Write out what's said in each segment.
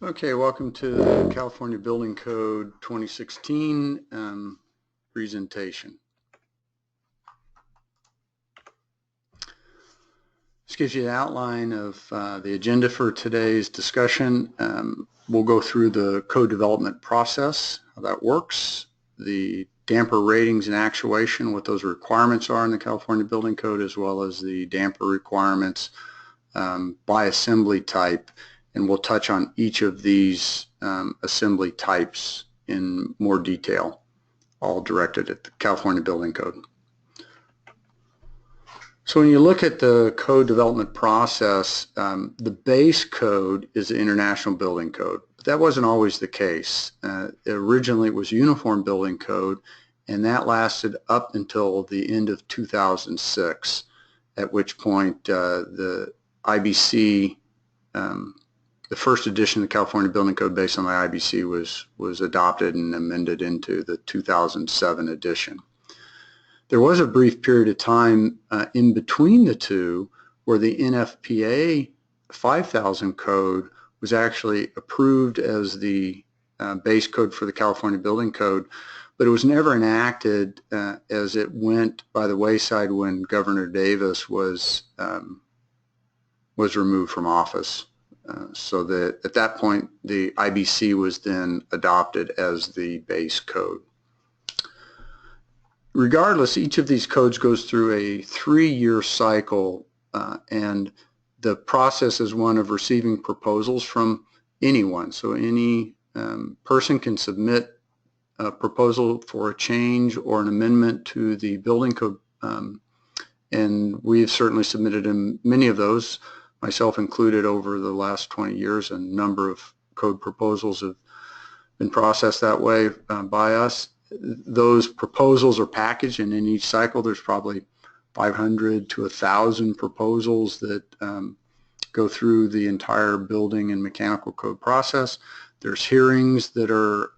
Okay, welcome to the California Building Code 2016 presentation. This gives you an outline of the agenda for today's discussion. We'll go through the code development process, how that works, the damper ratings and actuation, what those requirements are in the California Building Code, as well as the damper requirements by assembly type. And we'll touch on each of these assembly types in more detail, all directed at the California Building Code. So when you look at the code development process, the base code is the International Building Code. But that wasn't always the case. Originally it was Uniform Building Code, and that lasted up until the end of 2006, at which point the IBC, the first edition of the California Building Code based on the IBC was adopted and amended into the 2007 edition. There was a brief period of time in between the two where the NFPA 5000 code was actually approved as the base code for the California Building Code, but it was never enacted as it went by the wayside when Governor Davis was removed from office. So that at that point the IBC was then adopted as the base code. Regardless, each of these codes goes through a 3-year cycle, and the process is one of receiving proposals from anyone. So any person can submit a proposal for a change or an amendment to the building code, and we've certainly submitted in many of those, myself included, over the last 20 years. A number of code proposals have been processed that way by us. Those proposals are packaged, and in each cycle there's probably 500 to 1,000 proposals that go through the entire building and mechanical code process. There's hearings that are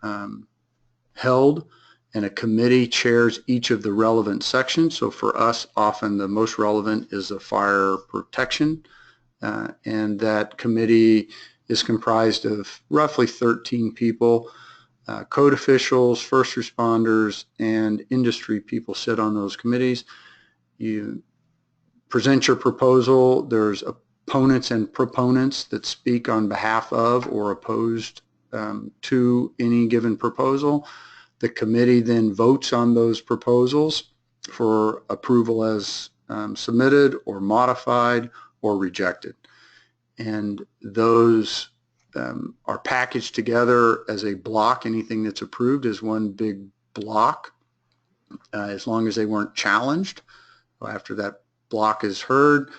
held, and a committee chairs each of the relevant sections. So for us, often the most relevant is the fire protection, and that committee is comprised of roughly 13 people. Code officials, first responders, and industry people sit on those committees. You present your proposal. There's opponents and proponents that speak on behalf of or opposed to any given proposal. The committee then votes on those proposals for approval as submitted or modified or rejected. And those are packaged together as a block. Anything that's approved is one big block, as long as they weren't challenged. After that block is heard,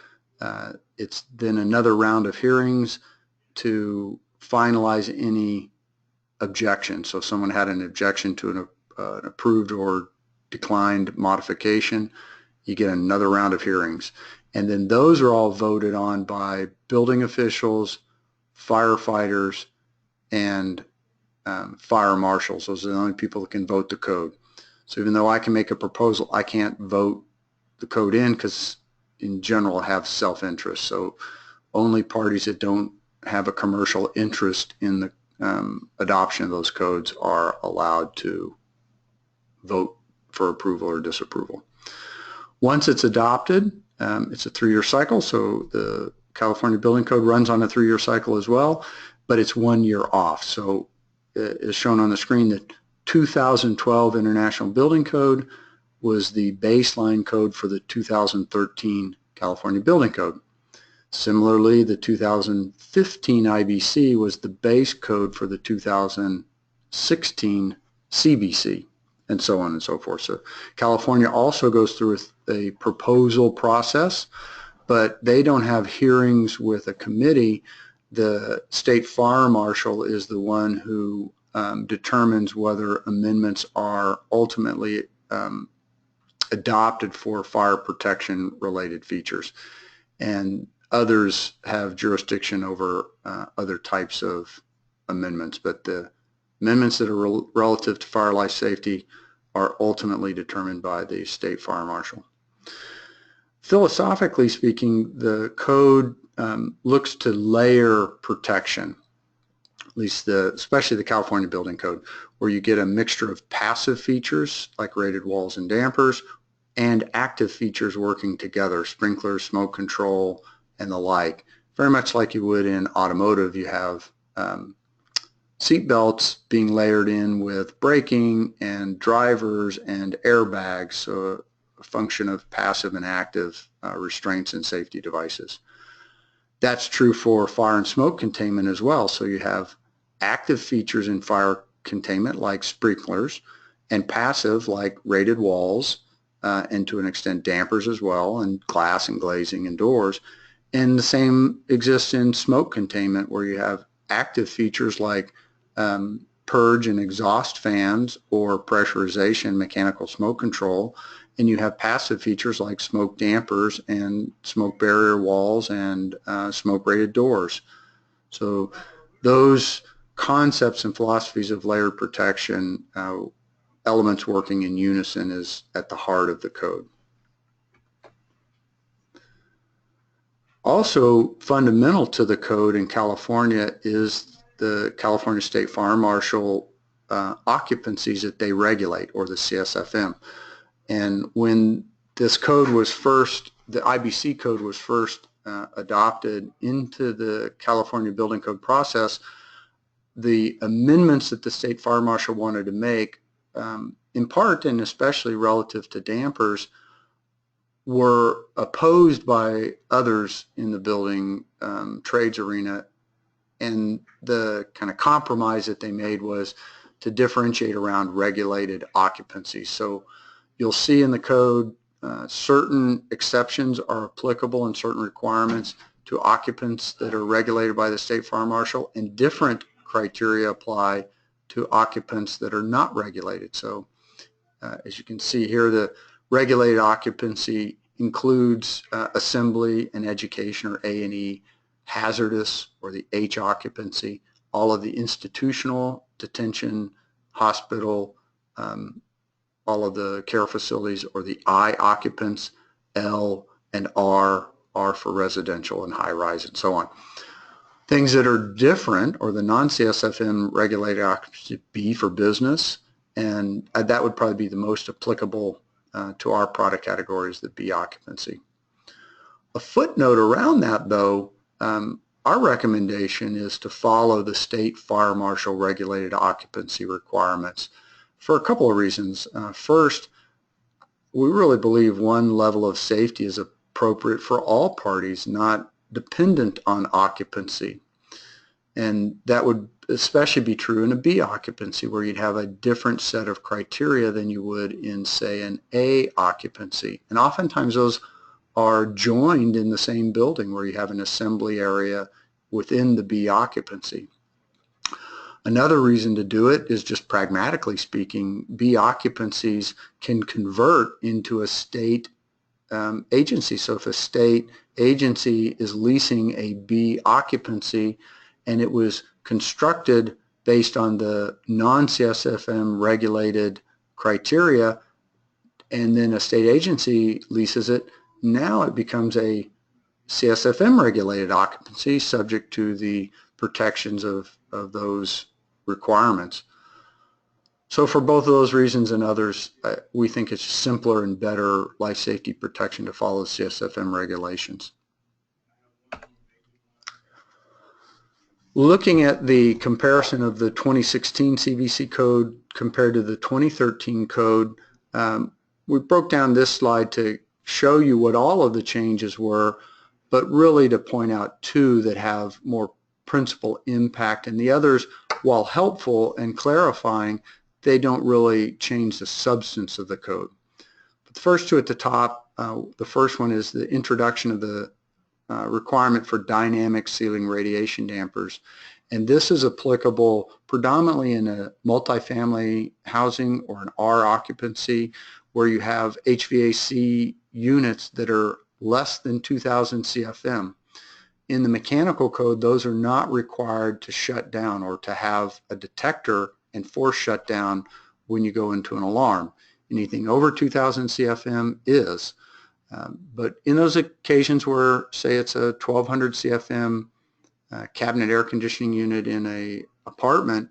it's then another round of hearings to finalize any objection. So if someone had an objection to an approved or declined modification, you get another round of hearings. And then those are all voted on by building officials, firefighters, and fire marshals. Those are the only people that can vote the code. So even though I can make a proposal, I can't vote the code in, because in general I have self-interest. So only parties that don't have a commercial interest in the adoption of those codes are allowed to vote for approval or disapproval. Once it's adopted, it's a 3-year cycle, so the California Building Code runs on a 3-year cycle as well, but it's 1 year off. So as shown on the screen, the 2012 International Building Code was the baseline code for the 2013 California Building Code. Similarly, the 2015 IBC was the base code for the 2016 CBC, and so on and so forth. So California also goes through a proposal process, but they don't have hearings with a committee. The state fire marshal is the one who determines whether amendments are ultimately adopted for fire protection related features. And others have jurisdiction over other types of amendments, but the amendments that are relative to fire life safety are ultimately determined by the state fire marshal. Philosophically speaking, the code looks to layer protection. at least especially the California Building Code, where you get a mixture of passive features like rated walls and dampers and active features working together, sprinklers, smoke control, and the like. Very much like you would in automotive, you have seat belts being layered in with braking and drivers and airbags, so a function of passive and active restraints and safety devices. That's true for fire and smoke containment as well. So you have active features in fire containment like sprinklers, and passive like rated walls, and to an extent dampers as well, and glass and glazing and doors. And the same exists in smoke containment, where you have active features like purge and exhaust fans or pressurization, mechanical smoke control, and you have passive features like smoke dampers and smoke barrier walls and smoke rated doors. So those concepts and philosophies of layered protection, elements working in unison, is at the heart of the code. Also fundamental to the code in California is the California State Fire Marshal occupancies that they regulate, or the CSFM. And when this code was first, the IBC code was first adopted into the California Building Code process, the amendments that the State Fire Marshal wanted to make, in part and especially relative to dampers, were opposed by others in the building trades arena, and the kind of compromise that they made was to differentiate around regulated occupancies. So you'll see in the code certain exceptions are applicable and certain requirements to occupants that are regulated by the State Fire Marshal, and different criteria apply to occupants that are not regulated. So as you can see here, the regulated occupancy includes assembly and education, or A&E, hazardous, or the H occupancy, all of the institutional, detention, hospital, all of the care facilities, or the I occupants, L and R for residential and high rise and so on. Things that are different, or the non-CSFM regulated occupancy, B for business, and that would probably be the most applicable to our product categories, the B occupancy. A footnote around that, though, our recommendation is to follow the State Fire Marshal regulated occupancy requirements for a couple of reasons. First, we really believe one level of safety is appropriate for all parties, not dependent on occupancy. And that would especially be true in a B occupancy, where you'd have a different set of criteria than you would in, say, an A occupancy. And oftentimes those are joined in the same building, where you have an assembly area within the B occupancy. Another reason to do it is, just pragmatically speaking, B occupancies can convert into a state agency. So if a state agency is leasing a B occupancy and it was constructed based on the non-CSFM regulated criteria, and then a state agency leases it, now it becomes a CSFM regulated occupancy subject to the protections of those requirements. So for both of those reasons and others, we think it's simpler and better life safety protection to follow the CSFM regulations. Looking at the comparison of the 2016 CVC code compared to the 2013 code, we broke down this slide to show you what all of the changes were, but really to point out two that have more principal impact, and the others, while helpful and clarifying, they don't really change the substance of the code. But the first two at the top, the first one is the introduction of the requirement for dynamic ceiling radiation dampers, and this is applicable predominantly in a multifamily housing or an R occupancy, where you have HVAC units that are less than 2,000 CFM. In the mechanical code, those are not required to shut down or to have a detector and force shutdown when you go into an alarm. Anything over 2,000 CFM is. But in those occasions where, say, it's a 1,200 CFM cabinet air conditioning unit in a apartment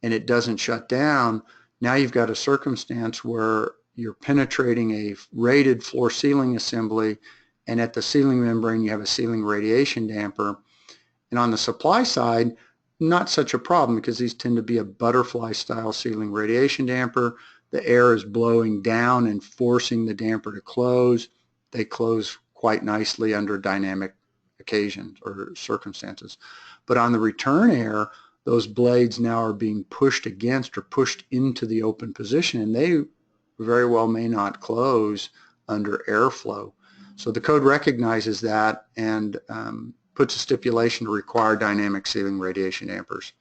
and it doesn't shut down, now you've got a circumstance where you're penetrating a rated floor ceiling assembly, and at the ceiling membrane you have a ceiling radiation damper. And on the supply side, not such a problem because these tend to be a butterfly style ceiling radiation damper. The air is blowing down and forcing the damper to close. They close quite nicely under dynamic occasions or circumstances. But on the return air, those blades now are being pushed against or pushed into the open position, and they very well may not close under airflow. So the code recognizes that and puts a stipulation to require dynamic ceiling radiation dampers.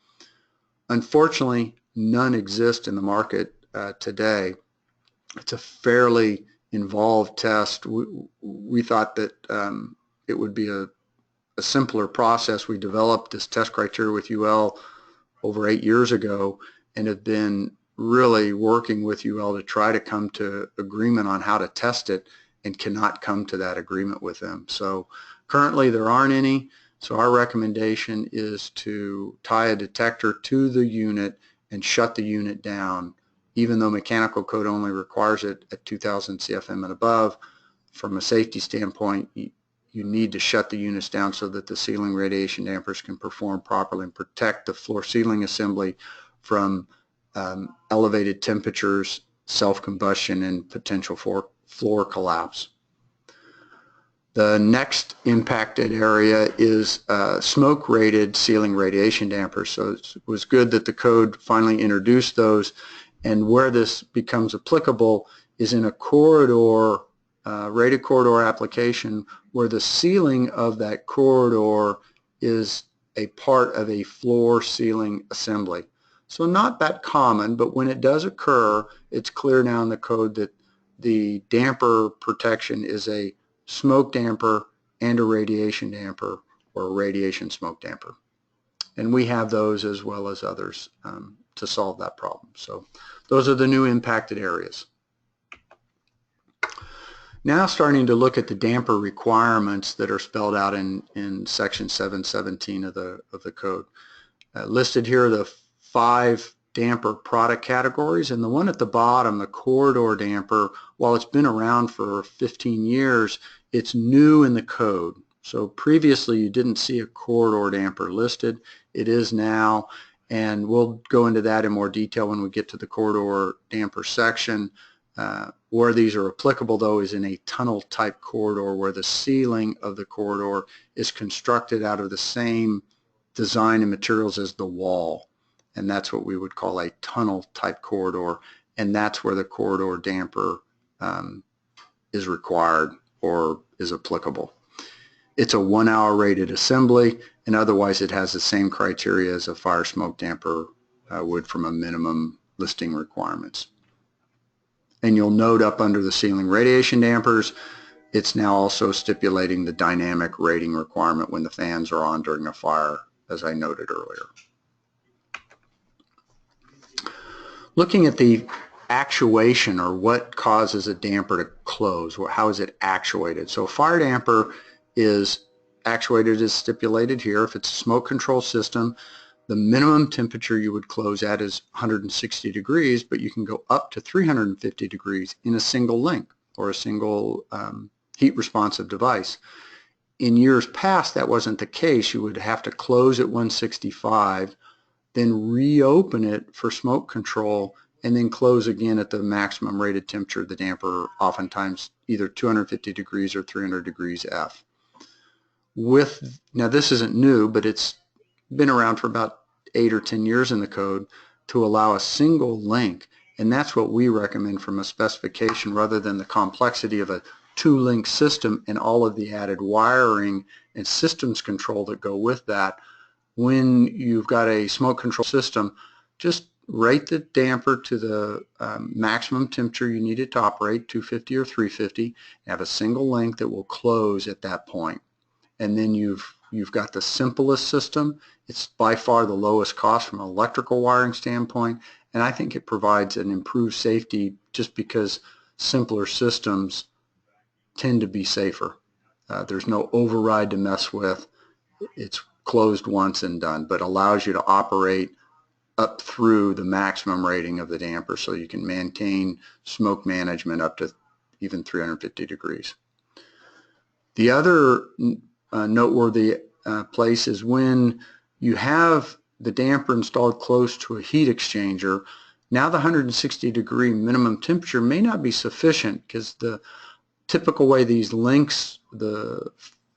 Unfortunately, none exist in the market today. It's a fairly involved test. We thought that it would be a simpler process. We developed this test criteria with UL over 8 years ago and have been really working with UL to try to come to agreement on how to test it, and cannot come to that agreement with them. So currently there aren't any. So our recommendation is to tie a detector to the unit and shut the unit down, even though mechanical code only requires it at 2000 CFM and above. From a safety standpoint, you need to shut the units down so that the ceiling radiation dampers can perform properly and protect the floor ceiling assembly from elevated temperatures, self-combustion, and potential floor collapse. The next impacted area is smoke-rated ceiling radiation dampers. So it was good that the code finally introduced those, and where this becomes applicable is in a corridor, rated corridor application where the ceiling of that corridor is a part of a floor ceiling assembly. So not that common, but when it does occur, it's clear now in the code that the damper protection is a smoke damper and a radiation damper, or a radiation smoke damper. And we have those as well as others to solve that problem. So those are the new impacted areas. Now starting to look at the damper requirements that are spelled out in section 717 of the code. Listed here are the 5 damper product categories, and the one at the bottom, the corridor damper, while it's been around for 15 years, it's new in the code. So previously you didn't see a corridor damper listed. It is now, and we'll go into that in more detail when we get to the corridor damper section. Where these are applicable though is in a tunnel type corridor where the ceiling of the corridor is constructed out of the same design and materials as the wall. And that's what we would call a tunnel type corridor, and that's where the corridor damper is required or is applicable. It's a 1-hour rated assembly, and otherwise it has the same criteria as a fire smoke damper would from a minimum listing requirements. And you'll note up under the ceiling radiation dampers, it's now also stipulating the dynamic rating requirement when the fans are on during a fire, as I noted earlier. Looking at the actuation, or what causes a damper to close, or how is it actuated. So a fire damper is actuated as stipulated here. If it's a smoke control system, the minimum temperature you would close at is 160 degrees, but you can go up to 350 degrees in a single link or a single heat responsive device. In years past, that wasn't the case. You would have to close at 165, then reopen it for smoke control, and then close again at the maximum rated temperature of the damper, oftentimes either 250 degrees or 300 degrees F. Now this isn't new, but it's been around for about 8 or 10 years in the code to allow a single link, and that's what we recommend from a specification rather than the complexity of a 2-link system and all of the added wiring and systems control that go with that. When you've got a smoke control system, just rate the damper to the maximum temperature you need it to operate, 250 or 350, have a single link that will close at that point. And then you've got the simplest system. It's by far the lowest cost from an electrical wiring standpoint, and I think it provides an improved safety just because simpler systems tend to be safer. There's no override to mess with. It's closed once and done, but allows you to operate up through the maximum rating of the damper, so you can maintain smoke management up to even 350 degrees. The other noteworthy place is when you have the damper installed close to a heat exchanger. Now the 160-degree minimum temperature may not be sufficient, because the typical way these links, the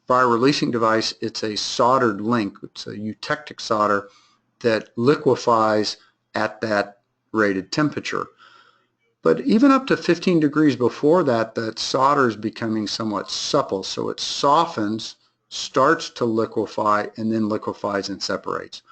fire releasing device, it's a soldered link. It's a eutectic solder that liquefies at that rated temperature. But even up to 15 degrees before that, that solder is becoming somewhat supple, so it softens, starts to liquefy, and then liquefies and separates.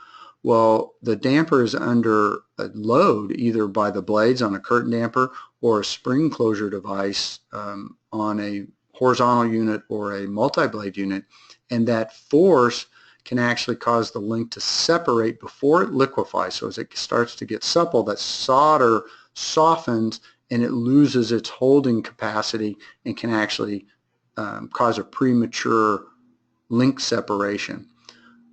Well, the damper is under a load either by the blades on a curtain damper or a spring closure device on a horizontal unit or a multi-blade unit, and that force can actually cause the link to separate before it liquefies. So as it starts to get supple, that solder softens and it loses its holding capacity and can actually cause a premature link separation.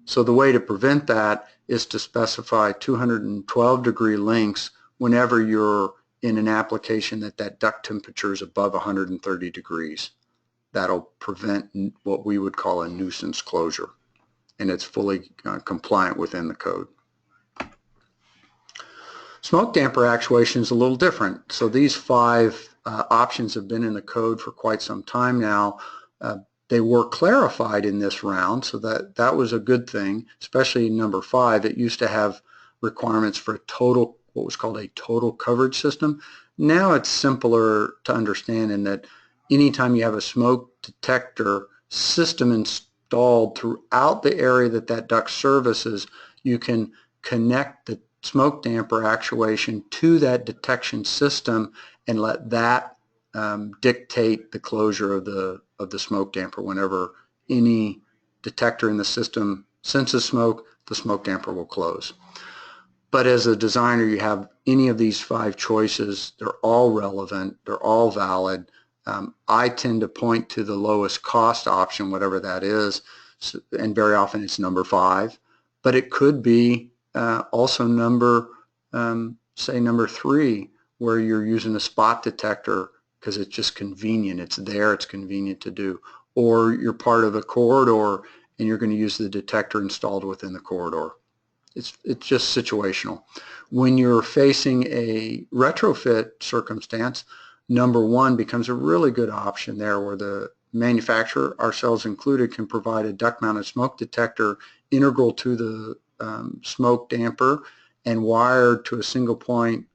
So the way to prevent that is to specify 212-degree links whenever you're in an application that duct temperature is above 130 degrees. That'll prevent what we would call a nuisance closure, and it's fully compliant within the code. Smoke damper actuation is a little different. So these 5 options have been in the code for quite some time now. They were clarified in this round, so that was a good thing, especially number 5. It used to have requirements for a total, what was called a total coverage system. Now it's simpler to understand in that anytime you have a smoke detector system installed throughout the area that duct services, you can connect the smoke damper actuation to that detection system and let that dictate the closure of the smoke damper. Whenever any detector in the system senses smoke, the smoke damper will close. But as a designer, you have any of these 5 choices. They're all relevant. They're all valid. I tend to point to the lowest cost option, whatever that is, and very often it's number 5. But it could be also say number 3, where you're using a spot detector because it's just convenient. It's there, it's convenient to do. Or you're part of a corridor and you're going to use the detector installed within the corridor. It's just situational. When you're facing a retrofit circumstance, number 1 becomes a really good option there, where the manufacturer, ourselves included, can provide a duct-mounted smoke detector integral to the smoke damper and wired to a single point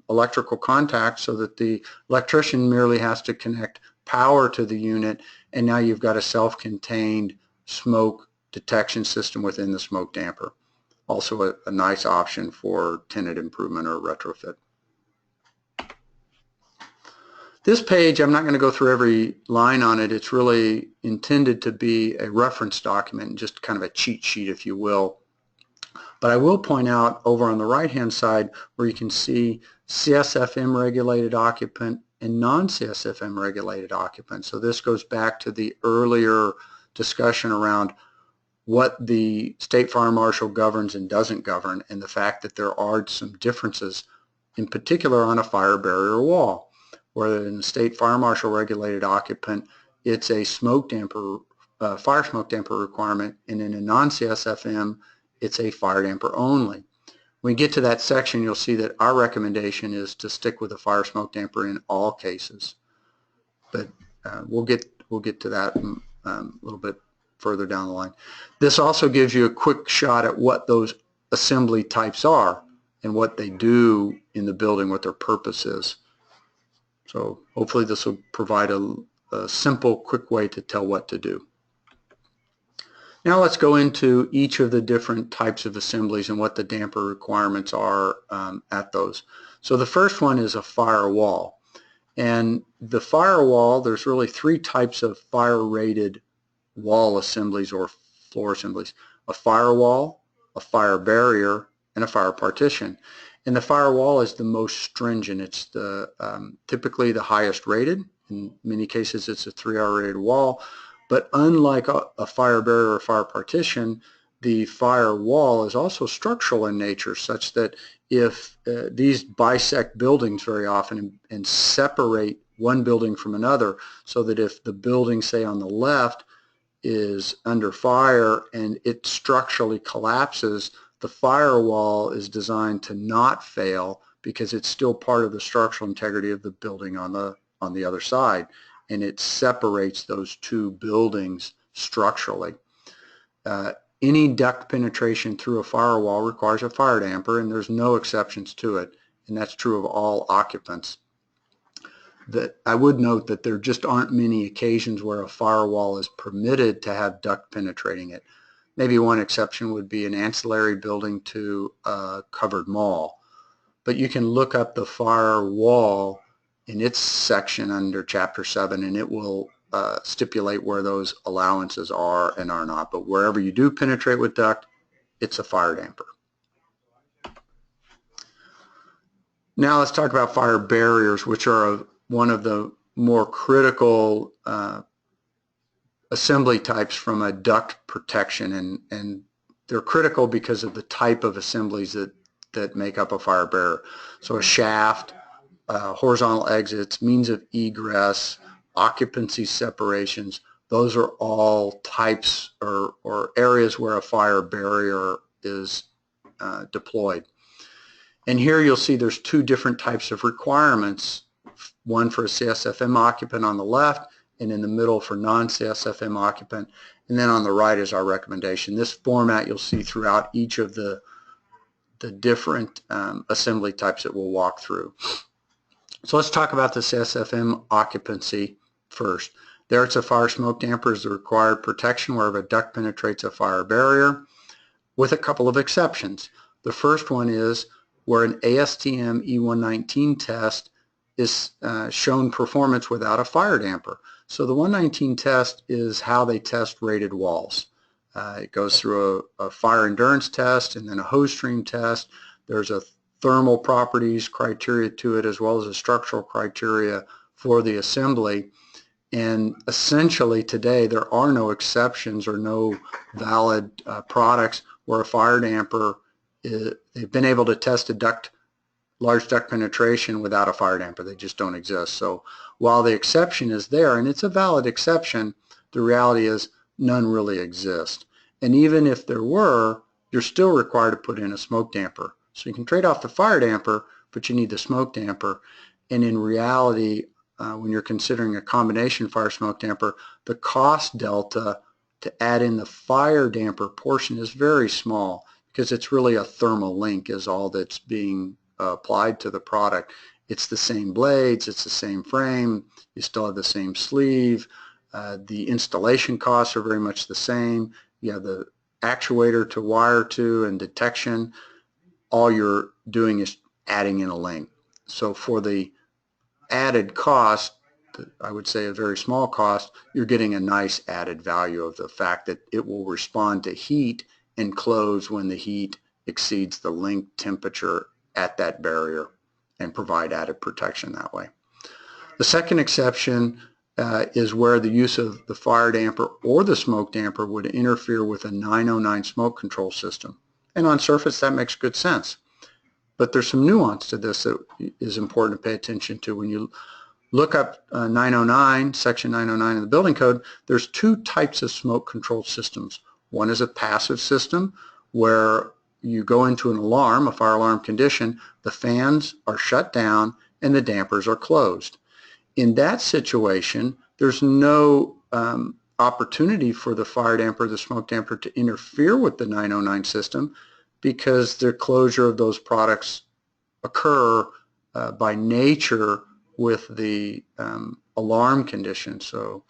electrical contact, so that the electrician merely has to connect power to the unit, and now you've got a self-contained smoke detection system within the smoke damper. Also a nice option for tenant improvement or retrofit. This page, I'm not going to go through every line on it. It's really intended to be a reference document, just kind of a cheat sheet, if you will. But I will point out over on the right-hand side where you can see CSFM regulated occupant and non-CSFM regulated occupant. So this goes back to the earlier discussion around what the state fire marshal governs and doesn't govern, and the fact that there are some differences, in particular on a fire barrier wall, where in the state fire marshal regulated occupant, it's a smoke damper, fire smoke damper requirement, and in a non-CSFM, it's a fire damper only. When we get to that section, you'll see that our recommendation is to stick with a fire smoke damper in all cases. But we'll get to that a little bit further down the line. This also gives you a quick shot at what those assembly types are and what they do in the building, what their purpose is. So hopefully this will provide a simple, quick way to tell what to do. Now let's go into each of the different types of assemblies and what the damper requirements are at those. So the first one is a firewall. And the firewall, there's really 3 types of fire-rated wall assemblies or floor assemblies: a firewall, a fire barrier, and a fire partition. And the firewall is the most stringent. It's the typically the highest rated. In many cases, it's a 3R rated wall. But unlike a fire barrier or fire partition, the firewall is also structural in nature, such that if these bisect buildings very often and separate one building from another, so that if the building, say on the left, is under fire and it structurally collapses, the firewall is designed to not fail because it's still part of the structural integrity of the building on the other side, and it separates those two buildings structurally. Any duct penetration through a firewall requires a fire damper, and there's no exceptions to it, and that's true of all occupants. That I would note that there just aren't many occasions where a firewall is permitted to have duct penetrating it. Maybe one exception would be an ancillary building to a covered mall. But you can look up the firewall in its section under Chapter 7, and it will stipulate where those allowances are and are not. But wherever you do penetrate with duct, it's a fire damper. Now let's talk about fire barriers, which are one of the more critical assembly types from a duct protection, and they're critical because of the type of assemblies that make up a fire barrier. So a shaft, horizontal exits, means of egress, occupancy separations, those are all types or areas where a fire barrier is deployed. And here you'll see there's two different types of requirements, one for a CSFM occupant on the left, and in the middle for non-CSFM occupant, and then on the right is our recommendation. This format you'll see throughout each of the different assembly types that we'll walk through. So let's talk about the CSFM occupancy first. There it's a fire smoke damper is the required protection wherever a duct penetrates a fire barrier, with a couple of exceptions. The first one is where an ASTM E119 test is shown performance without a fire damper. So the 119 test is how they test rated walls. It goes through a fire endurance test and then a hose stream test. There's a thermal properties criteria to it as well as a structural criteria for the assembly. And essentially today there are no exceptions or no valid products where a fire damper they've been able to test a large duct penetration without a fire damper. They just don't exist. So while the exception is there, and it's a valid exception, the reality is none really exist. And even if there were, you're still required to put in a smoke damper. So you can trade off the fire damper, but you need the smoke damper. And in reality, when you're considering a combination fire smoke damper, the cost delta to add in the fire damper portion is very small, because it's really a thermal link is all that's being applied to the product. It's the same blades, it's the same frame, you still have the same sleeve, the installation costs are very much the same, you have the actuator to wire to and detection, all you're doing is adding in a link. So for the added cost, I would say a very small cost, you're getting a nice added value of the fact that it will respond to heat and close when the heat exceeds the link temperature at that barrier and provide added protection that way. The second exception is where the use of the fire damper or the smoke damper would interfere with a 909 smoke control system. And on surface that makes good sense. But there's some nuance to this that is important to pay attention to. When you look up 909, section 909 of the building code, there's two types of smoke control systems. One is a passive system where you go into an alarm, a fire alarm condition, the fans are shut down and the dampers are closed. In that situation, there's no opportunity for the fire damper, the smoke damper to interfere with the 909 system because the closure of those products occur by nature with the alarm condition. So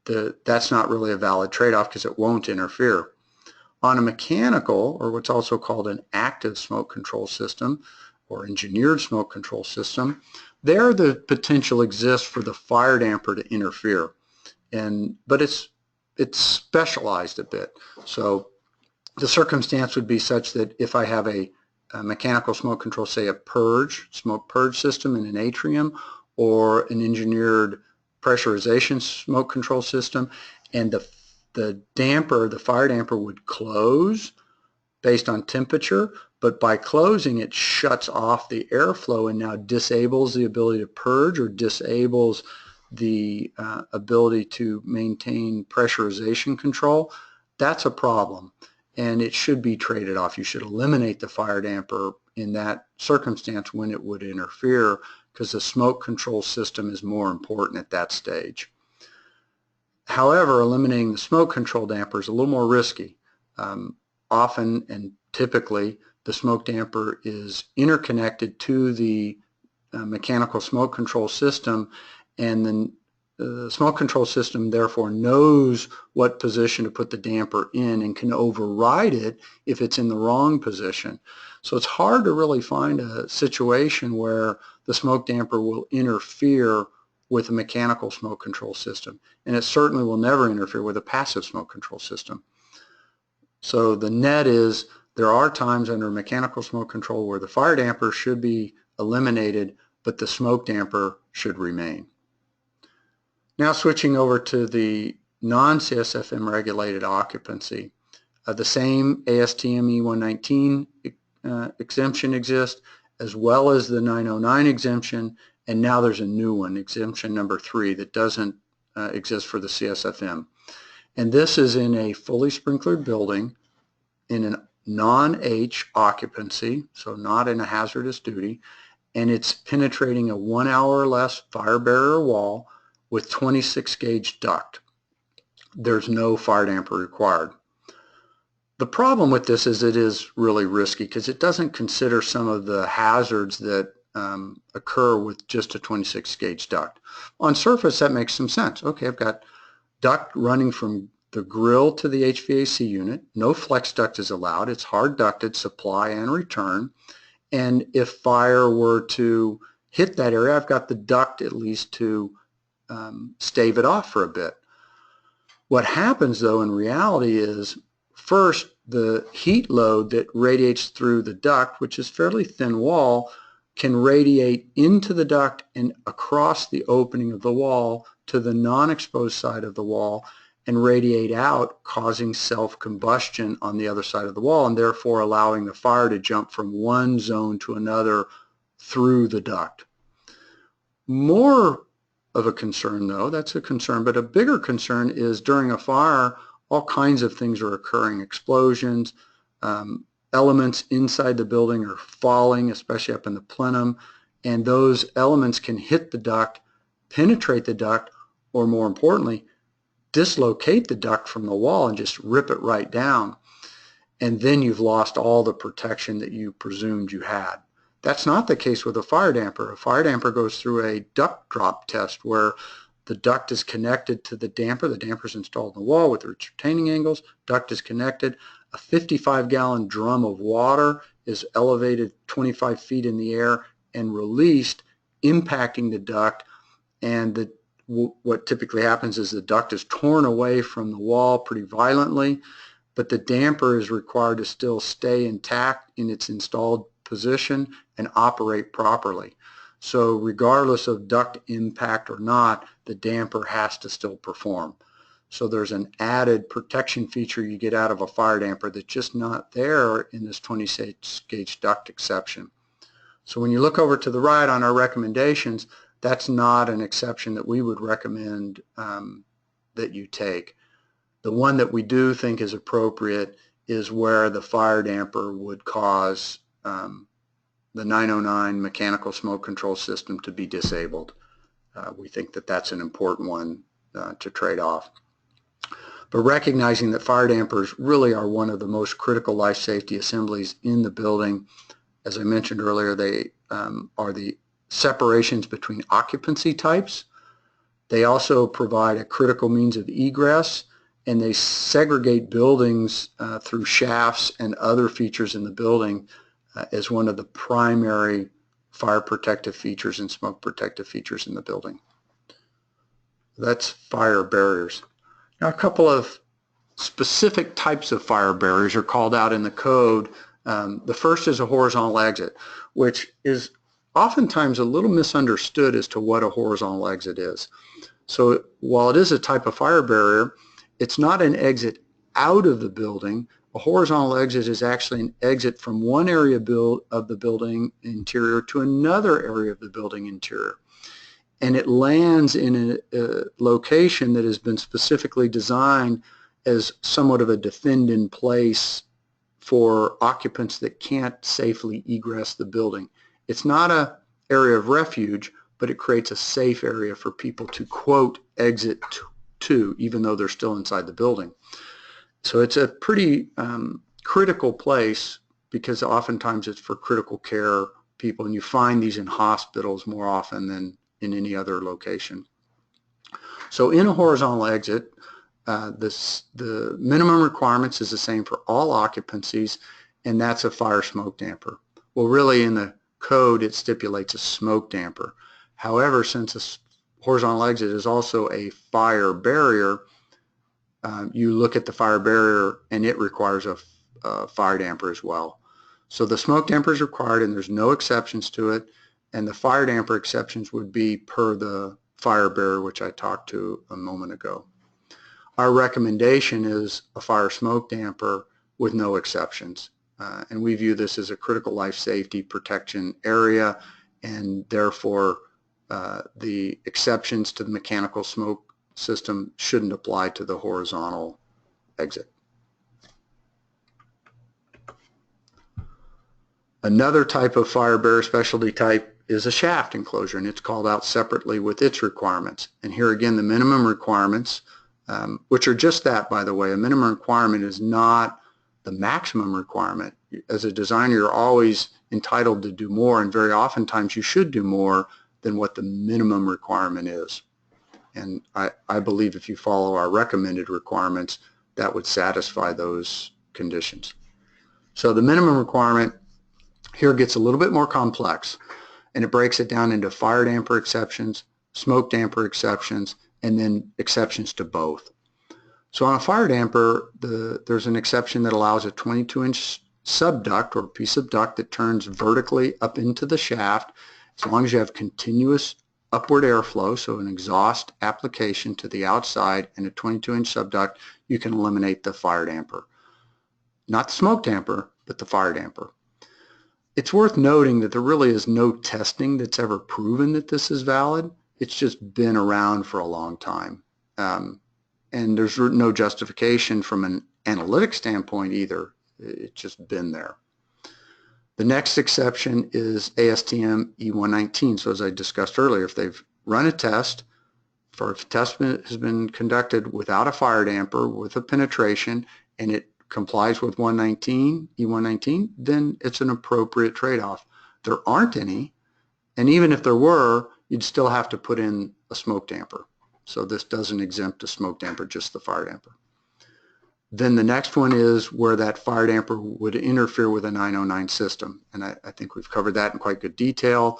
that's not really a valid trade-off because it won't interfere. On a mechanical, or what's also called an active smoke control system or engineered smoke control system, there the potential exists for the fire damper to interfere, but it's specialized a bit. So the circumstance would be such that if I have a mechanical smoke control, say a smoke purge system in an atrium, or an engineered pressurization smoke control system, and the fire damper would close based on temperature, but by closing it shuts off the airflow and now disables the ability to purge or disables the ability to maintain pressurization control. That's a problem, and it should be traded off. You should eliminate the fire damper in that circumstance when it would interfere, because the smoke control system is more important at that stage. However, eliminating the smoke control damper is a little more risky. Often and typically, the smoke damper is interconnected to the mechanical smoke control system, and then the smoke control system therefore knows what position to put the damper in and can override it if it's in the wrong position. So it's hard to really find a situation where the smoke damper will interfere with a mechanical smoke control system, and it certainly will never interfere with a passive smoke control system. So the net is, there are times under mechanical smoke control where the fire damper should be eliminated, but the smoke damper should remain. Now switching over to the non-CSFM regulated occupancy. The same ASTM E119 exemption exists, as well as the 909 exemption, and now there's a new one, exemption number 3, that doesn't exist for the CSFM. And this is in a fully sprinklered building in a non-H occupancy, so not in a hazardous duty, and it's penetrating a 1 hour or less fire barrier wall with 26 gauge duct. There's no fire damper required. The problem with this is it is really risky because it doesn't consider some of the hazards that occur with just a 26 gauge duct. On surface, that makes some sense. Okay, I've got duct running from the grill to the HVAC unit. No flex duct is allowed. It's hard ducted, supply and return. And if fire were to hit that area, I've got the duct at least to stave it off for a bit. What happens though in reality is, first, the heat load that radiates through the duct, which is fairly thin wall, can radiate into the duct and across the opening of the wall to the non-exposed side of the wall and radiate out, causing self-combustion on the other side of the wall, and therefore allowing the fire to jump from one zone to another through the duct. More of a concern though, that's a concern, but a bigger concern is during a fire, all kinds of things are occurring, explosions, elements inside the building are falling, especially up in the plenum, and those elements can hit the duct, penetrate the duct, or more importantly, dislocate the duct from the wall and just rip it right down. And then you've lost all the protection that you presumed you had. That's not the case with a fire damper. A fire damper goes through a duct drop test where the duct is connected to the damper. The damper is installed in the wall with its retaining angles. Duct is connected. A 55-gallon drum of water is elevated 25 feet in the air and released, impacting the duct. And what typically happens is the duct is torn away from the wall pretty violently, but the damper is required to still stay intact in its installed position and operate properly. So regardless of duct impact or not, the damper has to still perform. So there's an added protection feature you get out of a fire damper that's just not there in this 26 gauge duct exception. So when you look over to the right on our recommendations, that's not an exception that we would recommend that you take. The one that we do think is appropriate is where the fire damper would cause the 909 mechanical smoke control system to be disabled. We think that that's an important one to trade off. But recognizing that fire dampers really are one of the most critical life safety assemblies in the building, as I mentioned earlier, they are the separations between occupancy types. They also provide a critical means of egress, and they segregate buildings through shafts and other features in the building as one of the primary fire protective features and smoke protective features in the building. That's fire barriers. Now, a couple of specific types of fire barriers are called out in the code. The first is a horizontal exit, which is oftentimes a little misunderstood as to what a horizontal exit is. So while it is a type of fire barrier, It's not an exit out of the building. A horizontal exit is actually an exit from one area of the building interior to another area of the building interior. And it lands in a location that has been specifically designed as somewhat of a defend-in place for occupants that can't safely egress the building. It's not an area of refuge, but it creates a safe area for people to, quote, exit to, even though they're still inside the building. So it's a pretty critical place, because oftentimes it's for critical care people, and you find these in hospitals more often than in any other location. So in a horizontal exit, the minimum requirements is the same for all occupancies, and that's a fire smoke damper. Well, really in the code it stipulates a smoke damper. However, since a horizontal exit is also a fire barrier, you look at the fire barrier and it requires a fire damper as well. So the smoke damper is required, and there's no exceptions to it, and the fire damper exceptions would be per the fire barrier, which I talked to a moment ago. Our recommendation is a fire smoke damper with no exceptions, and we view this as a critical life safety protection area, and therefore the exceptions to the mechanical smoke system shouldn't apply to the horizontal exit. Another type of fire barrier specialty type is a shaft enclosure, and it's called out separately with its requirements. And here again, the minimum requirements, which are just that, by the way. A minimum requirement is not the maximum requirement. As a designer, you're always entitled to do more, and very oftentimes you should do more than what the minimum requirement is. And I believe if you follow our recommended requirements, that would satisfy those conditions. So the minimum requirement here gets a little bit more complex, and it breaks it down into fire damper exceptions, smoke damper exceptions, and then exceptions to both. So on a fire damper, there's an exception that allows a 22-inch subduct or piece of duct that turns vertically up into the shaft. As long as you have continuous upward airflow, so an exhaust application to the outside and a 22-inch subduct, you can eliminate the fire damper. Not the smoke damper, but the fire damper. It's worth noting that there really is no testing that's ever proven that this is valid. It's just been around for a long time. And there's no justification from an analytic standpoint either. It's just been there. The next exception is ASTM E119. So as I discussed earlier, if they've run a test, if a test has been conducted without a fire damper, with a penetration, and it complies with E119, then it's an appropriate trade-off. There aren't any, and even if there were, you'd still have to put in a smoke damper. So this doesn't exempt a smoke damper, just the fire damper. Then the next one is where that fire damper would interfere with a 909 system, and I think we've covered that in quite good detail.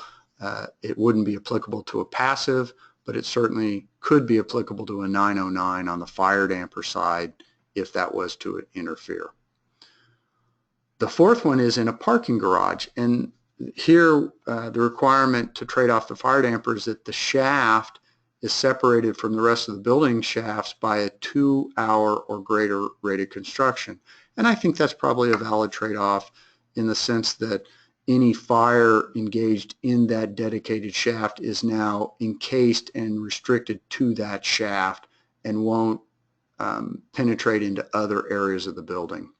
It wouldn't be applicable to a passive, but it certainly could be applicable to a 909 on the fire damper side if that was to interfere. The fourth one is in a parking garage, and here the requirement to trade off the fire damper is that the shaft is separated from the rest of the building shafts by a 2-hour or greater rated construction. And I think that's probably a valid trade-off in the sense that any fire engaged in that dedicated shaft is now encased and restricted to that shaft and won't penetrate into other areas of the building.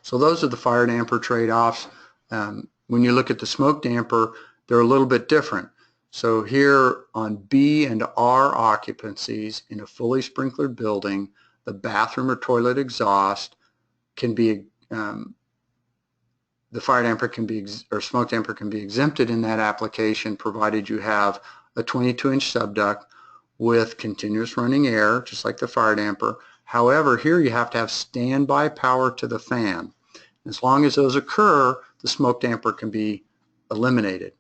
So those are the fire damper trade-offs. When you look at the smoke damper, they're a little bit different. So here on B and R occupancies in a fully sprinklered building, the bathroom or toilet exhaust can be, the fire damper can be, or smoke damper can be exempted in that application provided you have a 22-inch subduct with continuous running air, just like the fire damper. However, here you have to have standby power to the fan. As long as those occur, the smoke damper can be eliminated.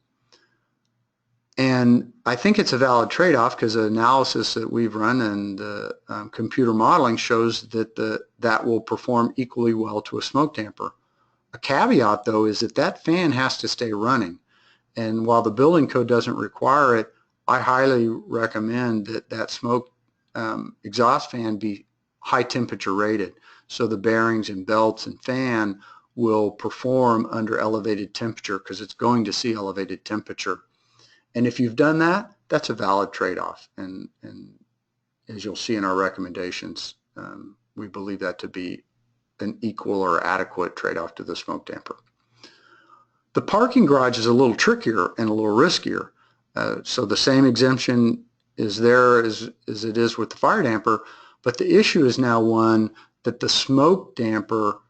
And I think it's a valid trade-off because the analysis that we've run and the computer modeling shows that that will perform equally well to a smoke damper. A caveat, though, is that that fan has to stay running. And while the building code doesn't require it, I highly recommend that that smoke exhaust fan be high temperature rated. So the bearings and belts and fan will perform under elevated temperature because it's going to see elevated temperature. And if you've done that, that's a valid trade-off. And as you'll see in our recommendations, we believe that to be an equal or adequate trade-off to the smoke damper. The parking garage is a little trickier and a little riskier. So the same exemption is there as it is with the fire damper, but the issue is now one that the smoke damper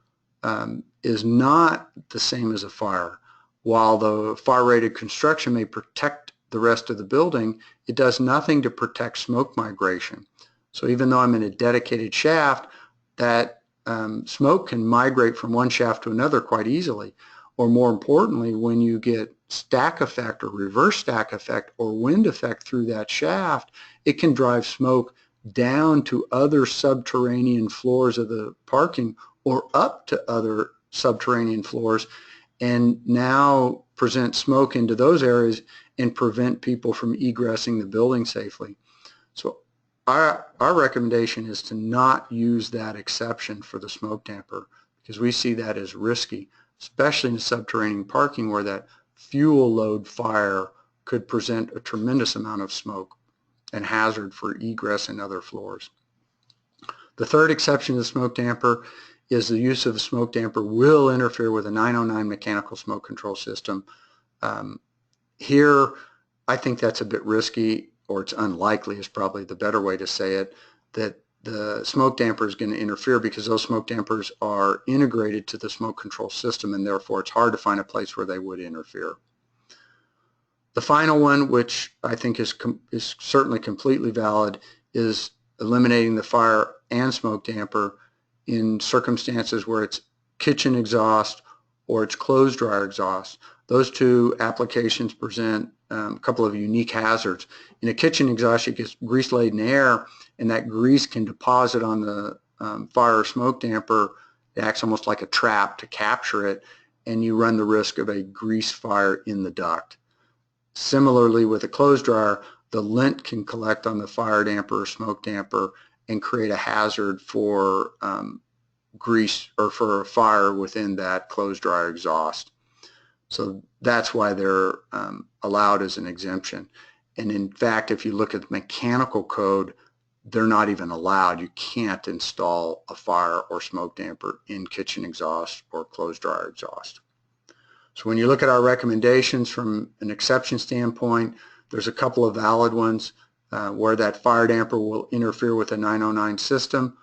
is not the same as a fire. While the fire-rated construction may protect the rest of the building, it does nothing to protect smoke migration. So even though I'm in a dedicated shaft, that smoke can migrate from one shaft to another quite easily. Or more importantly, when you get stack effect or reverse stack effect or wind effect through that shaft, it can drive smoke down to other subterranean floors of the parking or up to other subterranean floors, and now present smoke into those areas and prevent people from egressing the building safely. So our recommendation is to not use that exception for the smoke damper because we see that as risky, especially in subterranean parking where that fuel load fire could present a tremendous amount of smoke and hazard for egress and other floors. The third exception to the smoke damper is the use of the smoke damper will interfere with a 909 mechanical smoke control system. Here, I think that's a bit risky, or it's unlikely is probably the better way to say it, that the smoke damper is going to interfere because those smoke dampers are integrated to the smoke control system, and therefore it's hard to find a place where they would interfere. The final one, which I think is certainly completely valid, is eliminating the fire and smoke damper in circumstances where it's kitchen exhaust or it's clothes dryer exhaust. Those two applications present a couple of unique hazards. In a kitchen exhaust, it gets grease-laden air, and that grease can deposit on the fire or smoke damper. It acts almost like a trap to capture it, and you run the risk of a grease fire in the duct. Similarly, with a clothes dryer, the lint can collect on the fire damper or smoke damper and create a hazard for grease or for a fire within that clothes dryer exhaust. So that's why they're allowed as an exemption. And in fact, if you look at the mechanical code, they're not even allowed. You can't install a fire or smoke damper in kitchen exhaust or clothes dryer exhaust. So when you look at our recommendations from an exception standpoint, there's a couple of valid ones where that fire damper will interfere with the 909 system.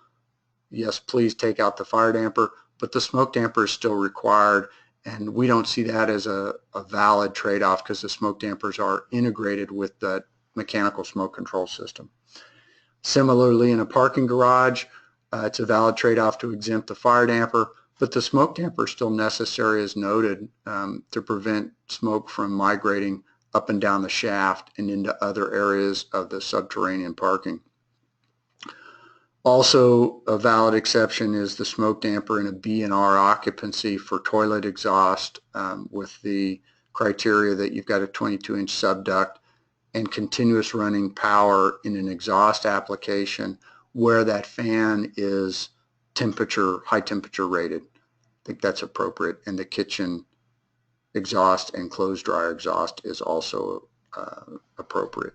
Yes, please take out the fire damper, but the smoke damper is still required, and we don't see that as a valid trade-off because the smoke dampers are integrated with the mechanical smoke control system. Similarly, in a parking garage, it's a valid trade-off to exempt the fire damper, but the smoke damper is still necessary as noted to prevent smoke from migrating up and down the shaft and into other areas of the subterranean parking. Also, a valid exception is the smoke damper in a B&R occupancy for toilet exhaust with the criteria that you've got a 22-inch subduct and continuous running power in an exhaust application where that fan is high temperature rated. I think that's appropriate, and the kitchen exhaust and clothes dryer exhaust is also appropriate.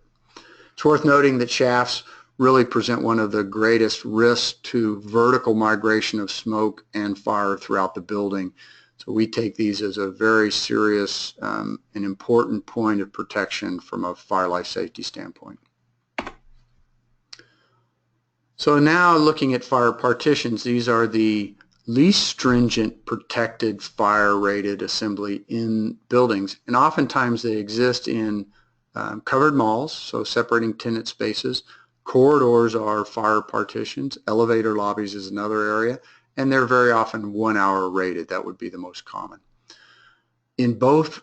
It's worth noting that shafts really present one of the greatest risks to vertical migration of smoke and fire throughout the building. So we take these as a very serious and important point of protection from a fire life safety standpoint. So now looking at fire partitions, these are the least stringent protected fire rated assembly in buildings, and oftentimes they exist in covered malls, so separating tenant spaces. Corridors are fire partitions, elevator lobbies is another area, and they're very often 1 hour rated. That would be the most common. In both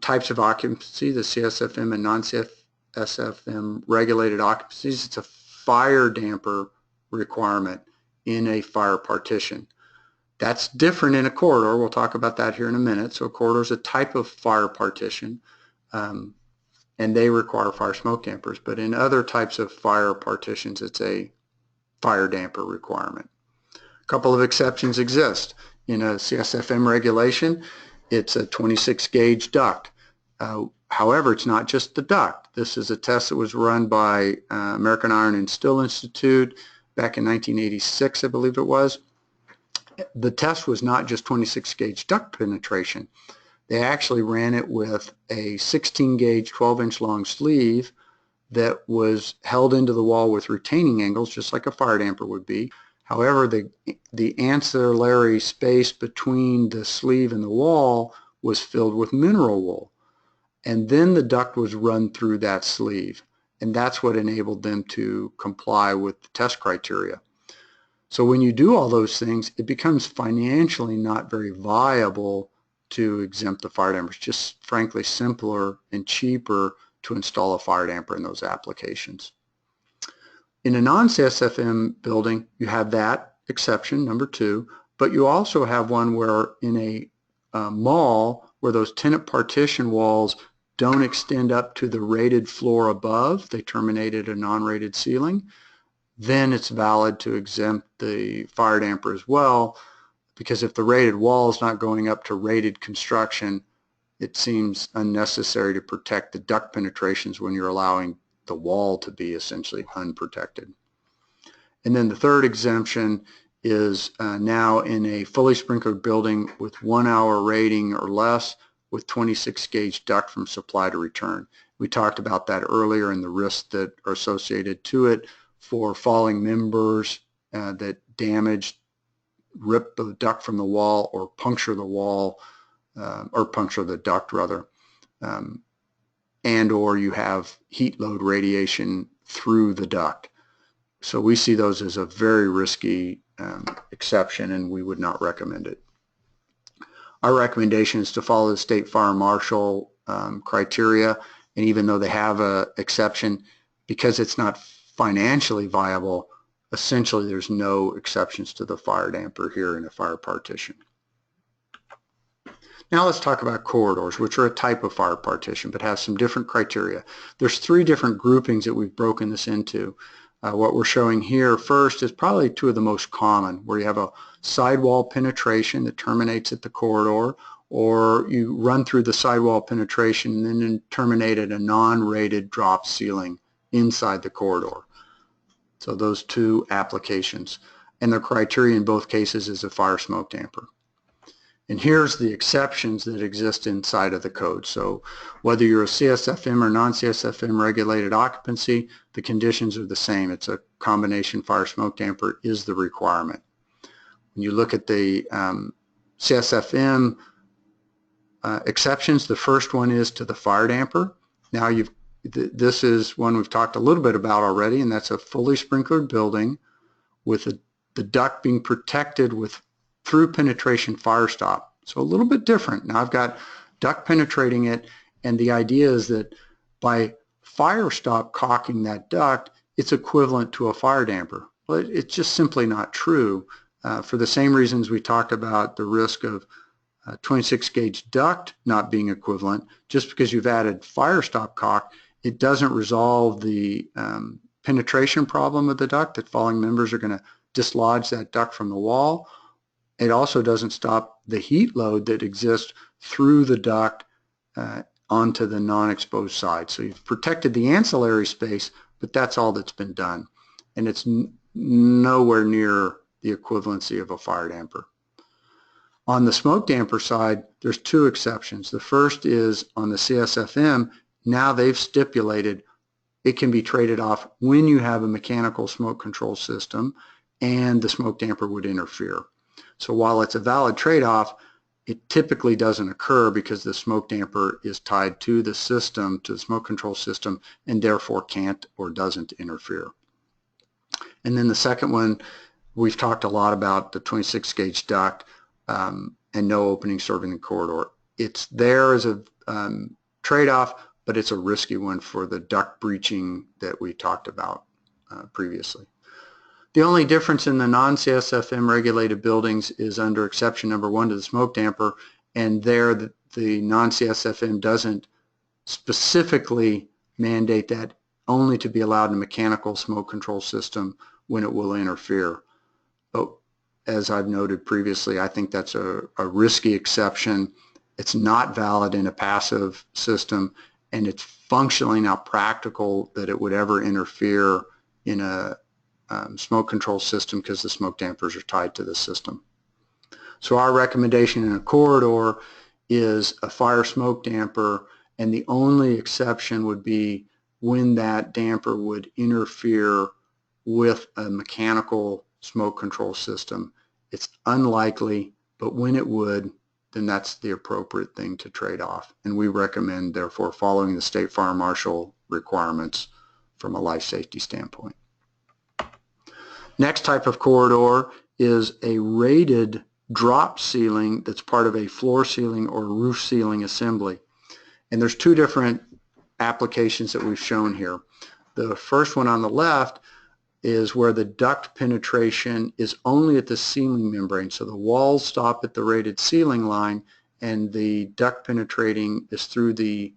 types of occupancy, the CSFM and non-CSFM regulated occupancies, it's a fire damper requirement in a fire partition. That's different in a corridor. We'll talk about that here in a minute. So a corridor is a type of fire partition. and they require fire smoke dampers. But in other types of fire partitions, it's a fire damper requirement. A couple of exceptions exist. In a CSFM regulation, it's a 26 gauge duct. However, it's not just the duct. This is a test that was run by American Iron and Steel Institute back in 1986, I believe it was. The test was not just 26 gauge duct penetration. They actually ran it with a 16 gauge 12-inch long sleeve that was held into the wall with retaining angles, just like a fire damper would be. However, the ancillary space between the sleeve and the wall was filled with mineral wool. And then the duct was run through that sleeve. And that's what enabled them to comply with the test criteria. So when you do all those things, it becomes financially not very viable to exempt the fire damper. It's just frankly simpler and cheaper to install a fire damper in those applications. In a non-CSFM building, you have that exception, number 2, but you also have one where in a mall where those tenant partition walls don't extend up to the rated floor above, they terminated a non-rated ceiling, then it's valid to exempt the fire damper as well, because if the rated wall is not going up to rated construction, it seems unnecessary to protect the duct penetrations when you're allowing the wall to be essentially unprotected. And then the third exemption is now in a fully sprinkled building with 1 hour rating or less with 26 gauge duct from supply to return. We talked about that earlier and the risks that are associated to it for falling members that damage, rip the duct from the wall or puncture the wall, or puncture the duct rather, and or you have heat load radiation through the duct. So we see those as a very risky exception, and we would not recommend it. Our recommendation is to follow the state fire marshal criteria, and even though they have an exception, because it's not financially viable, essentially there's no exceptions to the fire damper here in a fire partition. Now let's talk about corridors, which are a type of fire partition but have some different criteria. There's 3 different groupings that we've broken this into. What we're showing here first is probably 2 of the most common, where you have a sidewall penetration that terminates at the corridor, or you run through the sidewall penetration and then terminate at a non-rated drop ceiling inside the corridor. So those 2 applications. And the criteria in both cases is a fire smoke damper. And here's the exceptions that exist inside of the code. So whether you're a CSFM or non-CSFM regulated occupancy, the conditions are the same. It's a combination fire smoke damper is the requirement. When you look at the CSFM exceptions, the first one is to the fire damper. Now this is one we've talked a little bit about already, and that's a fully sprinklered building with the duct being protected with through penetration fire stop. So a little bit different. Now I've got duct penetrating it, and the idea is that by fire stop caulking that duct, it's equivalent to a fire damper. Well, it's just simply not true. For the same reasons we talked about the risk of 26 gauge duct not being equivalent, just because you've added fire stop caulk, it doesn't resolve the penetration problem of the duct, that falling members are going to dislodge that duct from the wall. It also doesn't stop the heat load that exists through the duct onto the non-exposed side. So you've protected the ancillary space, but that's all that's been done. And it's nowhere near the equivalency of a fire damper. On the smoke damper side, there's 2 exceptions. The first is on the CSFM. Now they've stipulated it can be traded off when you have a mechanical smoke control system and the smoke damper would interfere. So while it's a valid trade-off, it typically doesn't occur because the smoke damper is tied to the system, to the smoke control system, and therefore can't or doesn't interfere. And then the second one, we've talked a lot about the 26 gauge duct and no opening serving the corridor. It's there as a trade-off, but it's a risky one for the duct breaching that we talked about previously. The only difference in the non-CSFM regulated buildings is under exception number 1 to the smoke damper, and there the non-CSFM doesn't specifically mandate that only to be allowed in a mechanical smoke control system when it will interfere. But as I've noted previously, I think that's a risky exception. It's not valid in a passive system, and it's functionally not practical that it would ever interfere in a smoke control system because the smoke dampers are tied to the system. So our recommendation in a corridor is a fire smoke damper, and the only exception would be when that damper would interfere with a mechanical smoke control system. It's unlikely, but when it would, then that's the appropriate thing to trade off. And we recommend, therefore, following the State Fire Marshal requirements from a life safety standpoint. Next type of corridor is a rated drop ceiling that's part of a floor ceiling or roof ceiling assembly. And there's two different applications that we've shown here. The first one on the left is where the duct penetration is only at the ceiling membrane. So the walls stop at the rated ceiling line, and the duct penetrating is through the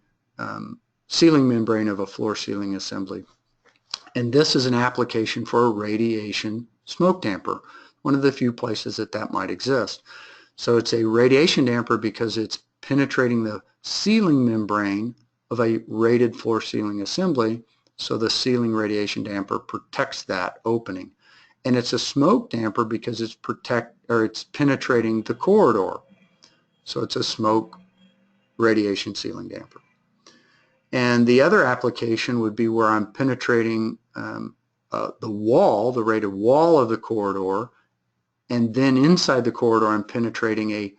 ceiling membrane of a floor ceiling assembly. And this is an application for a radiation smoke damper, one of the few places that might exist. So it's a radiation damper because it's penetrating the ceiling membrane of a rated floor ceiling assembly, so the ceiling radiation damper protects that opening. And it's a smoke damper because it's penetrating the corridor. So it's a smoke radiation ceiling damper. And the other application would be where I'm penetrating the wall, the rated wall of the corridor, and then inside the corridor I'm penetrating a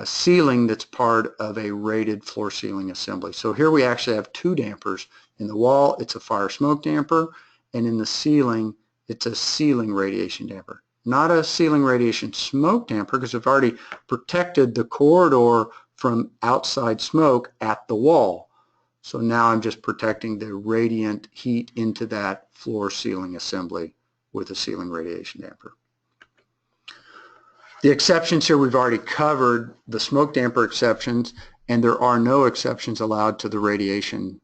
ceiling that's part of a rated floor ceiling assembly. So here we actually have two dampers. In the wall, it's a fire smoke damper, and in the ceiling, it's a ceiling radiation damper. Not a ceiling radiation smoke damper, because I've already protected the corridor from outside smoke at the wall. So now I'm just protecting the radiant heat into that floor ceiling assembly with a ceiling radiation damper. The exceptions here, we've already covered the smoke damper exceptions, and there are no exceptions allowed to the radiation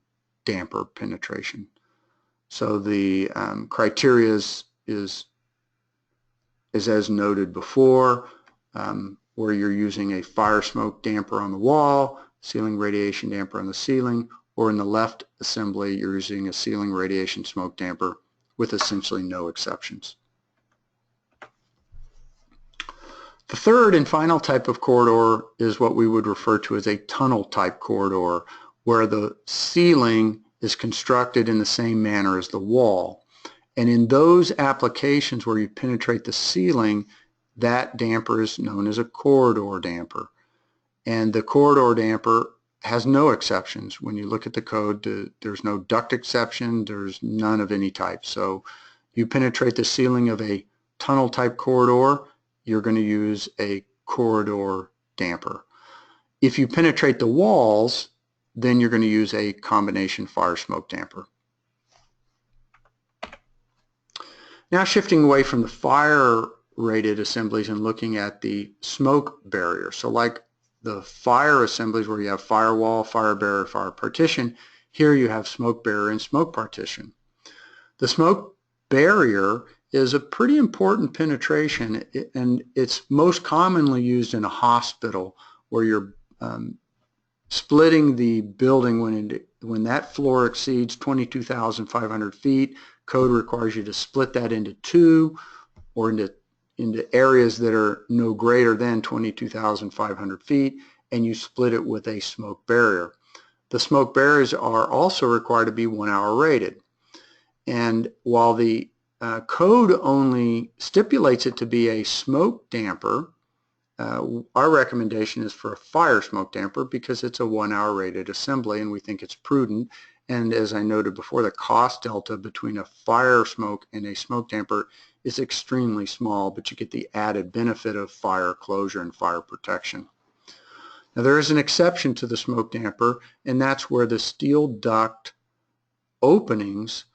damper penetration. So the criteria is as noted before, where you're using a fire smoke damper on the wall, ceiling radiation damper on the ceiling, or in the left assembly you're using a ceiling radiation smoke damper with essentially no exceptions. The third and final type of corridor is what we would refer to as a tunnel type corridor, where the ceiling is constructed in the same manner as the wall. And in those applications where you penetrate the ceiling, that damper is known as a corridor damper. And the corridor damper has no exceptions. When you look at the code, there's no duct exception, there's none of any type. So you penetrate the ceiling of a tunnel type corridor, you're going to use a corridor damper. If you penetrate the walls, then you're going to use a combination fire smoke damper. Now shifting away from the fire rated assemblies and looking at the smoke barrier. So like the fire assemblies where you have firewall, fire barrier, fire partition, here you have smoke barrier and smoke partition. The smoke barrier is a pretty important penetration, and it's most commonly used in a hospital where you're splitting the building when that floor exceeds 22,500 feet. Code requires you to split that into two or into areas that are no greater than 22,500 feet, and you split it with a smoke barrier. The smoke barriers are also required to be 1 hour rated. And while the code only stipulates it to be a smoke damper, our recommendation is for a fire smoke damper because it's a 1 hour rated assembly and we think it's prudent. And as I noted before, the cost delta between a fire smoke and a smoke damper is extremely small, but you get the added benefit of fire closure and fire protection. Now there is an exception to the smoke damper, and that's where the steel duct openings,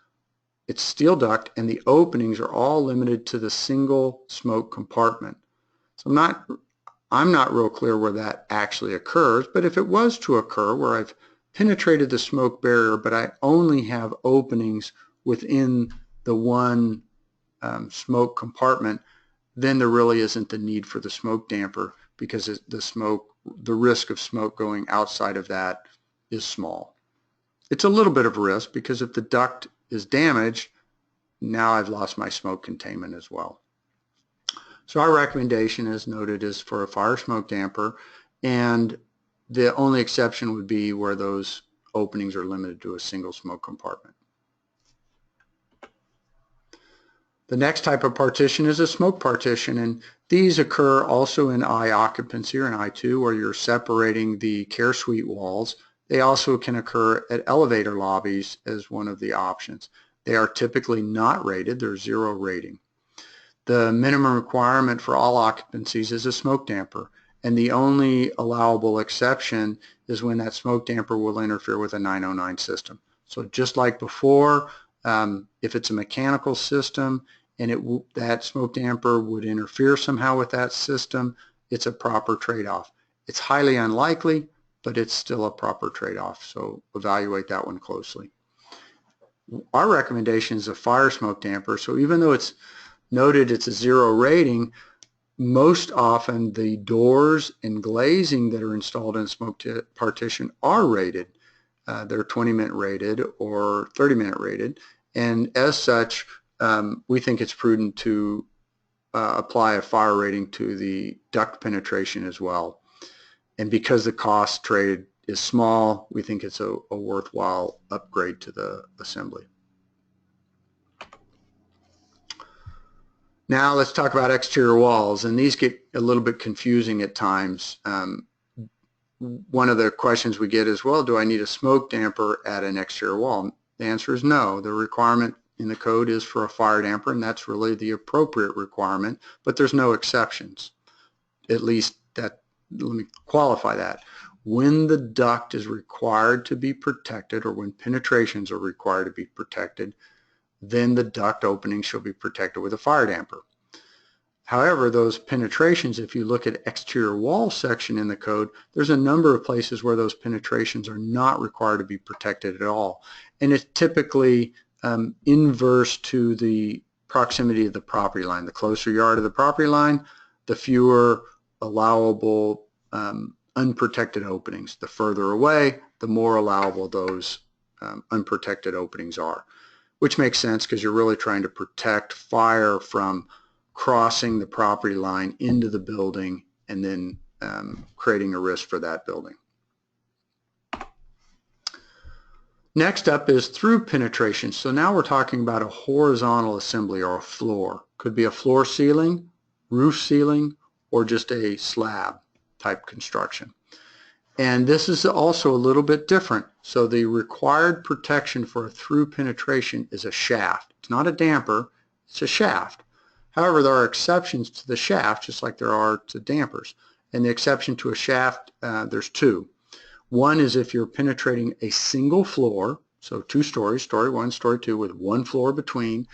it's steel duct and the openings are all limited to the single smoke compartment. So I'm not real clear where that actually occurs, but if it was to occur where I've penetrated the smoke barrier, but I only have openings within the one smoke compartment, then there really isn't the need for the smoke damper because the risk of smoke going outside of that is small. It's a little bit of a risk because if the duct is damaged, now I've lost my smoke containment as well. So our recommendation, as noted, is for a fire smoke damper, and the only exception would be where those openings are limited to a single smoke compartment. The next type of partition is a smoke partition, and these occur also in I occupancy or in I2 where you're separating the care suite walls. They also can occur at elevator lobbies as one of the options. They are typically not rated, they're 0 rating. The minimum requirement for all occupancies is a smoke damper, and the only allowable exception is when that smoke damper will interfere with a 909 system. So just like before, if it's a mechanical system and that smoke damper would interfere somehow with that system, it's a proper trade-off. It's highly unlikely, but it's still a proper trade-off, so evaluate that one closely. Our recommendation is a fire smoke damper, so even though it's noted it's a 0 rating, most often the doors and glazing that are installed in a smoke partition are rated. They're 20-minute rated or 30-minute rated, and as such, we think it's prudent to apply a fire rating to the duct penetration as well. And because the cost trade is small, we think it's a worthwhile upgrade to the assembly. Now let's talk about exterior walls, and these get a little bit confusing at times. One of the questions we get is, well, do I need a smoke damper at an exterior wall? The answer is no. The requirement in the code is for a fire damper, and that's really the appropriate requirement, but there's no exceptions. At least let me qualify that. When the duct is required to be protected, or when penetrations are required to be protected, then the duct opening shall be protected with a fire damper. However, those penetrations, if you look at exterior wall section in the code, there's a number of places where those penetrations are not required to be protected at all. And it's typically inverse to the proximity of the property line. The closer you are to the property line, the fewer allowable unprotected openings. The further away, the more allowable those unprotected openings are, which makes sense because you're really trying to protect fire from crossing the property line into the building and then creating a risk for that building. Next up is through penetration. So now we're talking about a horizontal assembly or a floor. Could be a floor ceiling, roof ceiling, or just a slab type construction. And this is also a little bit different. So the required protection for a through penetration is a shaft. It's not a damper, it's a shaft. However, there are exceptions to the shaft, just like there are to dampers. And the exception to a shaft, there's two. One is if you're penetrating a single floor, so 2 stories, story 1, story 2, with 1 floor between.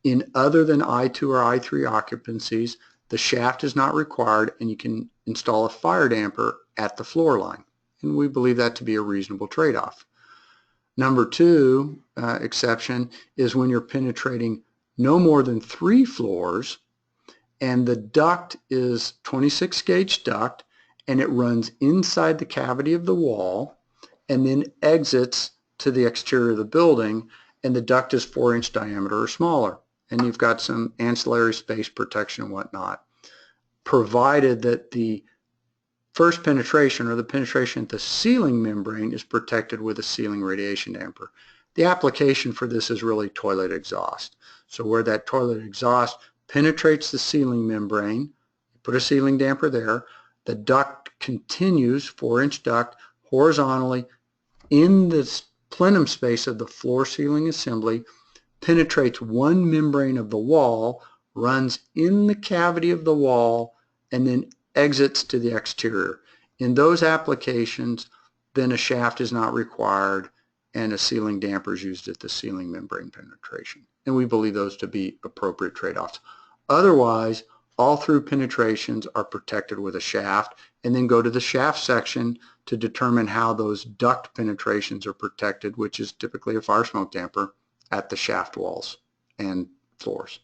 In other than I2 or I3 occupancies, the shaft is not required, and you can install a fire damper at the floor line. And we believe that to be a reasonable trade-off. Number 2 exception is when you're penetrating no more than 3 floors, and the duct is 26 gauge duct, and it runs inside the cavity of the wall and then exits to the exterior of the building, and the duct is 4-inch diameter or smaller, and you've got some ancillary space protection and whatnot, provided that the first penetration or the penetration at the ceiling membrane is protected with a ceiling radiation damper. The application for this is really toilet exhaust. So where that toilet exhaust penetrates the ceiling membrane, put a ceiling damper there, the duct continues, 4-inch duct, horizontally in the plenum space of the floor ceiling assembly, penetrates one membrane of the wall, runs in the cavity of the wall, and then exits to the exterior. In those applications, then a shaft is not required and a ceiling damper is used at the ceiling membrane penetration. And we believe those to be appropriate trade-offs. Otherwise, all through penetrations are protected with a shaft, and then go to the shaft section to determine how those duct penetrations are protected, which is typically a fire smoke damper at the shaft walls and floors.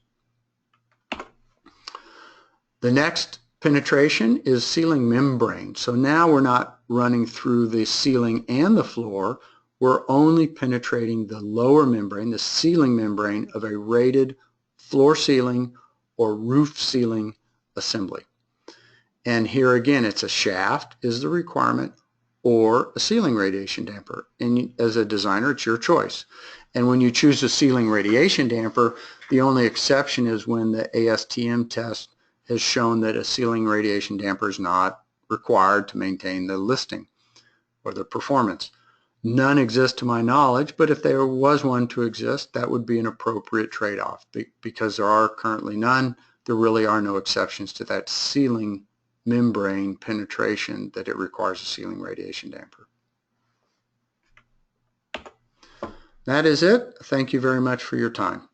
The next penetration is ceiling membrane. So now we're not running through the ceiling and the floor. We're only penetrating the lower membrane, the ceiling membrane of a rated floor ceiling or roof ceiling assembly. And here again, it's a shaft is the requirement or a ceiling radiation damper. And as a designer, it's your choice. And when you choose a ceiling radiation damper, the only exception is when the ASTM test has shown that a ceiling radiation damper is not required to maintain the listing or the performance. None exist to my knowledge, but if there was one to exist, that would be an appropriate trade-off. Because there are currently none, there really are no exceptions to that ceiling membrane penetration that it requires a ceiling radiation damper. That is it. Thank you very much for your time.